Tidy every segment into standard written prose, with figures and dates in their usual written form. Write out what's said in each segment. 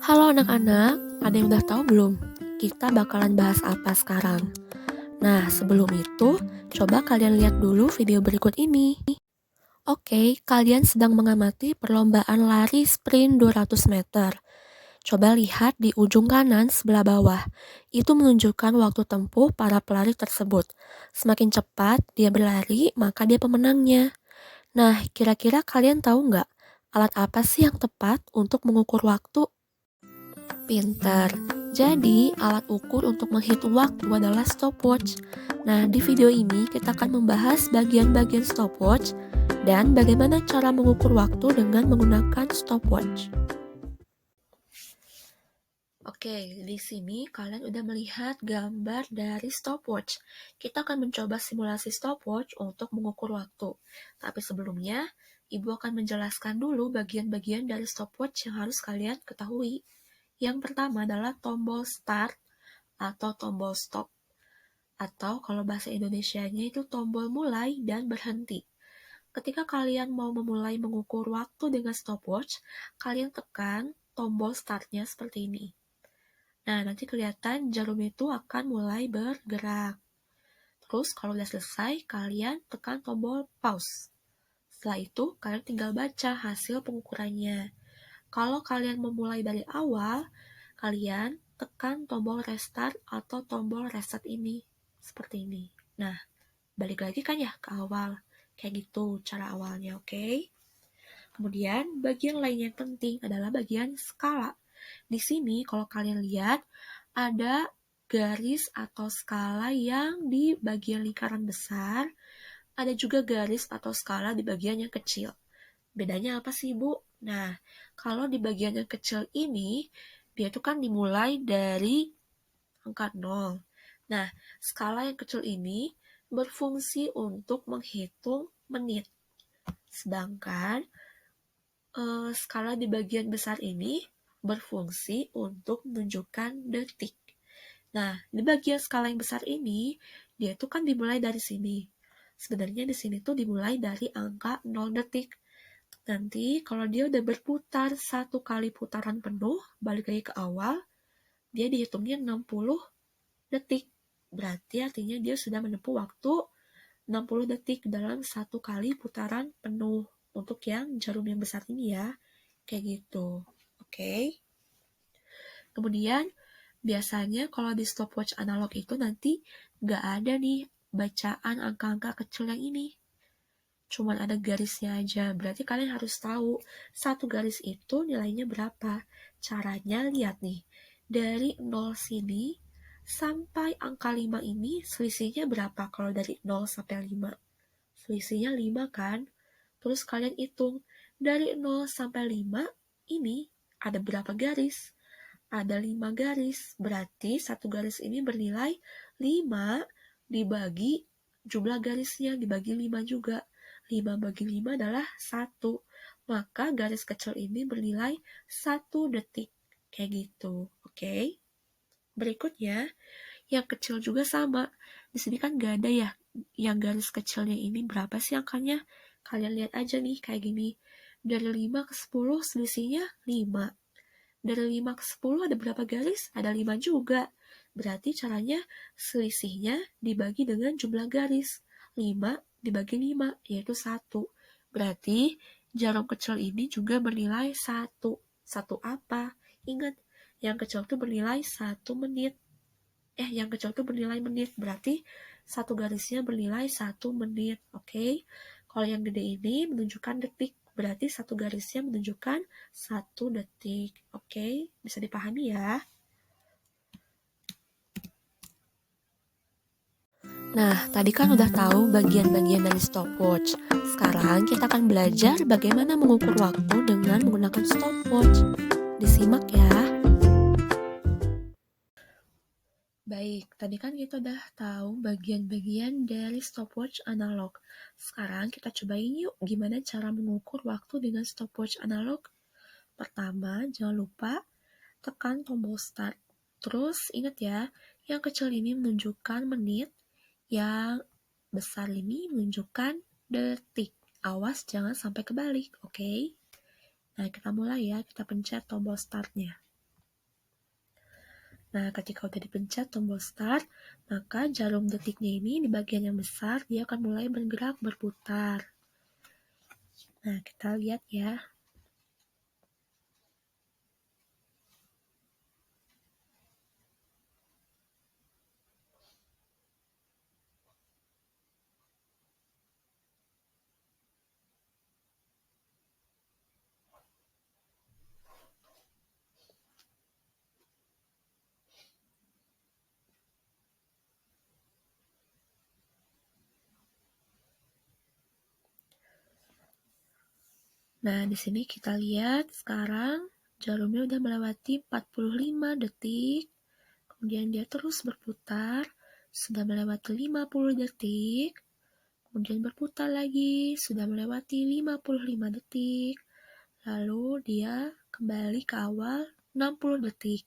Halo anak-anak, ada yang udah tahu belum? Kita bakalan bahas apa sekarang? Nah, sebelum itu, coba kalian lihat dulu video berikut ini. Oke, kalian sedang mengamati perlombaan lari sprint 200 meter. Coba lihat di ujung kanan sebelah bawah. Itu menunjukkan waktu tempuh para pelari tersebut. Semakin cepat dia berlari, maka dia pemenangnya. Nah, kira-kira kalian tahu nggak alat apa sih yang tepat untuk mengukur waktu? Pinter. Jadi, alat ukur untuk menghitung waktu adalah stopwatch. Nah, di video ini kita akan membahas bagian-bagian stopwatch dan bagaimana cara mengukur waktu dengan menggunakan stopwatch. Oke, di sini kalian udah melihat gambar dari stopwatch. Kita akan mencoba simulasi stopwatch untuk mengukur waktu. Tapi sebelumnya, Ibu akan menjelaskan dulu bagian-bagian dari stopwatch yang harus kalian ketahui. Yang pertama adalah tombol start atau tombol stop. Atau kalau bahasa Indonesianya itu tombol mulai dan berhenti. Ketika kalian mau memulai mengukur waktu dengan stopwatch, kalian tekan tombol startnya seperti ini. Nah, nanti kelihatan jarum itu akan mulai bergerak. Terus kalau udah selesai, kalian tekan tombol pause. Setelah itu, kalian tinggal baca hasil pengukurannya. Kalau kalian memulai dari awal, kalian tekan tombol restart atau tombol reset ini. Seperti ini. Nah, balik lagi kan ya ke awal. Kayak gitu cara awalnya, oke? Kemudian, bagian lain yang penting adalah bagian skala. Di sini, kalau kalian lihat, ada garis atau skala yang di bagian lingkaran besar, ada juga garis atau skala di bagian yang kecil. Bedanya apa sih, Bu? Nah, kalau di bagian yang kecil ini, dia itu kan dimulai dari angka 0. Nah, skala yang kecil ini berfungsi untuk menghitung menit. Sedangkan skala di bagian besar ini berfungsi untuk menunjukkan detik. Nah, di bagian skala yang besar ini, dia itu kan dimulai dari sini. Sebenarnya di sini tuh dimulai dari angka 0 detik. Nanti kalau dia udah berputar satu kali putaran penuh, balik lagi ke awal, dia dihitungnya 60 detik. Berarti artinya dia sudah menempuh waktu 60 detik dalam satu kali putaran penuh. Untuk yang jarum yang besar ini ya, kayak gitu. Oke. Kemudian, biasanya kalau di stopwatch analog itu nanti nggak ada nih bacaan angka-angka kecil yang ini. Cuman ada garisnya aja. Berarti kalian harus tahu satu garis itu nilainya berapa. Caranya lihat nih. Dari 0 sini sampai angka 5 ini selisihnya berapa kalau dari 0 sampai 5? Selisihnya 5 kan? Terus kalian hitung dari 0 sampai 5 ini ada berapa garis? Ada 5 garis. Berarti satu garis ini bernilai 5 dibagi jumlah garisnya dibagi 5 juga. 5 bagi 5 adalah 1. Maka garis kecil ini bernilai 1 detik. Kayak gitu. Oke. Berikutnya, yang kecil juga sama. Di sini kan gak ada ya yang garis kecilnya ini berapa sih angkanya? Kalian lihat aja nih kayak gini. Dari 5 ke 10 selisihnya 5. Dari 5 ke 10 ada berapa garis? Ada 5 juga. Berarti caranya selisihnya dibagi dengan jumlah garis. 5 dibagi 5, yaitu 1. Berarti jarum kecil ini juga bernilai 1. 1 apa? Ingat, yang kecil itu bernilai 1 menit. Yang kecil itu bernilai menit. Berarti satu garisnya bernilai 1 menit. Oke? Kalau yang gede ini menunjukkan detik. Berarti satu garisnya menunjukkan 1 detik. Oke? Bisa dipahami ya? Nah, tadi kan udah tahu bagian-bagian dari stopwatch. Sekarang kita akan belajar bagaimana mengukur waktu dengan menggunakan stopwatch. Disimak ya. Baik, tadi kan kita udah tahu bagian-bagian dari stopwatch analog. Sekarang kita cobain yuk gimana cara mengukur waktu dengan stopwatch analog. Pertama, jangan lupa tekan tombol start. Terus ingat ya, yang kecil ini menunjukkan menit, yang besar ini menunjukkan detik. Awas jangan sampai kebalik, oke? Nah, kita mulai ya, kita pencet tombol startnya. Nah, ketika udah dipencet tombol start, maka jarum detiknya ini di bagian yang besar, dia akan mulai bergerak berputar. Nah, kita lihat ya. Nah, di sini kita lihat sekarang jarumnya udah melewati 45 detik, kemudian dia terus berputar, sudah melewati 50 detik, kemudian berputar lagi, sudah melewati 55 detik, lalu dia kembali ke awal 60 detik.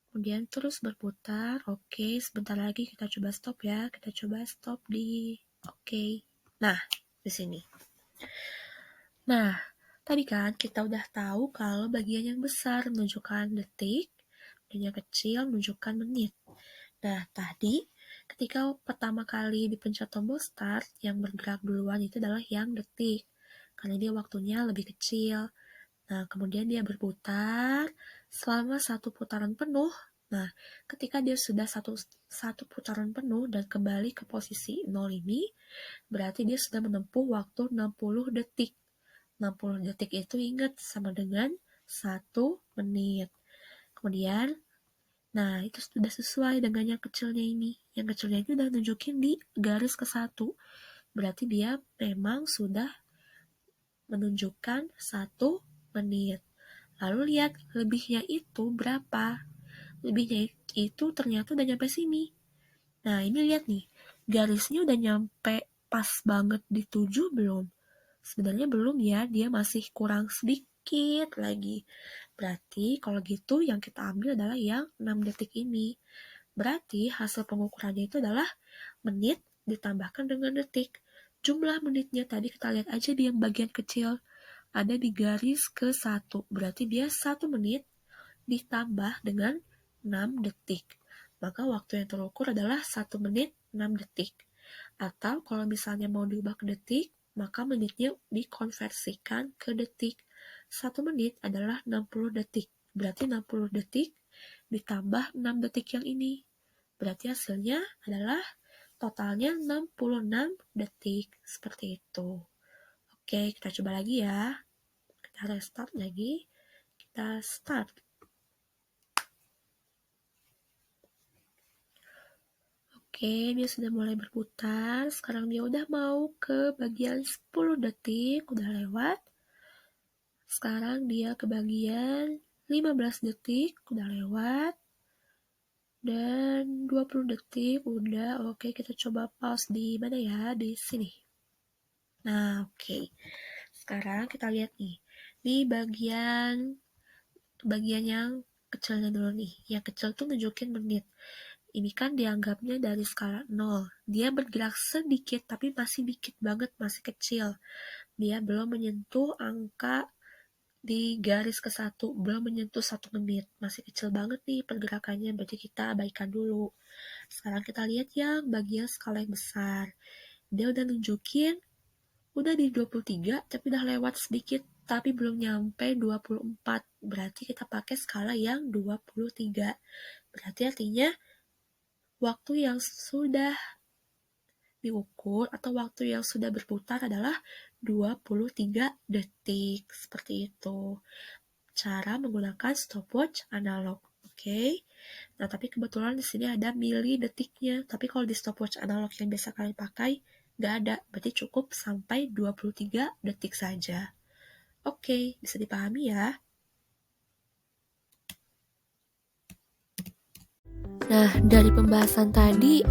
Kemudian terus berputar. Oke, sebentar lagi kita coba stop ya. Kita coba stop di oke. Nah, di sini. Nah, tadi kan kita udah tahu kalau bagian yang besar menunjukkan detik dan yang kecil menunjukkan menit. Nah, tadi ketika pertama kali dipencet tombol start, yang bergerak duluan itu adalah yang detik, karena dia waktunya lebih kecil. Nah, kemudian dia berputar selama satu putaran penuh. Nah, ketika dia sudah satu putaran penuh dan kembali ke posisi 0 ini, berarti dia sudah menempuh waktu 60 detik. 60 detik itu ingat sama dengan 1 menit. Kemudian, nah itu sudah sesuai dengan yang kecilnya ini. Yang kecilnya itu udah nunjukin di garis ke-1. Berarti dia memang sudah menunjukkan 1 menit. Lalu lihat lebihnya itu berapa. Lebihnya itu ternyata udah nyampe sini. Nah, ini lihat nih. Garisnya udah nyampe pas banget di 7 belum? Sebenarnya belum ya, dia masih kurang sedikit lagi. Berarti kalau gitu yang kita ambil adalah yang 6 detik ini. Berarti hasil pengukurannya itu adalah menit ditambahkan dengan detik. Jumlah menitnya tadi kita lihat aja di yang bagian kecil. Ada di garis ke-1. Berarti dia 1 menit ditambah dengan 6 detik. Maka waktu yang terukur adalah 1 menit 6 detik. Atau kalau misalnya mau diubah ke detik, maka menitnya dikonversikan ke detik. 1 menit adalah 60 detik. Berarti 60 detik ditambah 6 detik yang ini. Berarti hasilnya adalah totalnya 66 detik. Seperti itu. Oke, kita coba lagi ya. Kita restart lagi. Kita start. Oke, dia sudah mulai berputar. Sekarang dia udah mau ke bagian 10 detik, udah lewat. Sekarang dia ke bagian 15 detik, udah lewat. Dan 20 detik, udah. Oke, kita coba pause di mana ya? Di sini. Nah, oke. Sekarang kita lihat nih. Di bagian yang kecilnya dulu nih. Yang kecil tuh nunjukin menit. Ini kan dianggapnya dari skala 0. Dia bergerak sedikit, tapi masih dikit banget, masih kecil. Dia belum menyentuh angka di garis ke-1, belum menyentuh 1 menit. Masih kecil banget nih pergerakannya, berarti kita abaikan dulu. Sekarang kita lihat yang bagian skala yang besar. Dia udah nunjukin, udah di 23, tapi udah lewat sedikit, tapi belum nyampe 24. Berarti kita pakai skala yang 23. Berarti artinya waktu yang sudah diukur atau waktu yang sudah berputar adalah 23 detik. Seperti itu. Cara menggunakan stopwatch analog. Oke. Nah, tapi kebetulan di sini ada mili detiknya. Tapi kalau di stopwatch analog yang biasa kalian pakai, nggak ada. Berarti cukup sampai 23 detik saja. Oke, bisa dipahami ya. Nah, dari pembahasan tadi,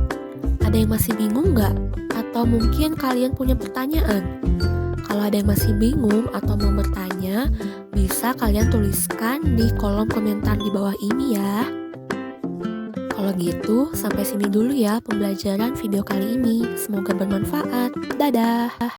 ada yang masih bingung nggak? Atau mungkin kalian punya pertanyaan? Kalau ada yang masih bingung atau mau bertanya, bisa kalian tuliskan di kolom komentar di bawah ini ya. Kalau gitu, sampai sini dulu ya pembelajaran video kali ini. Semoga bermanfaat. Dadah!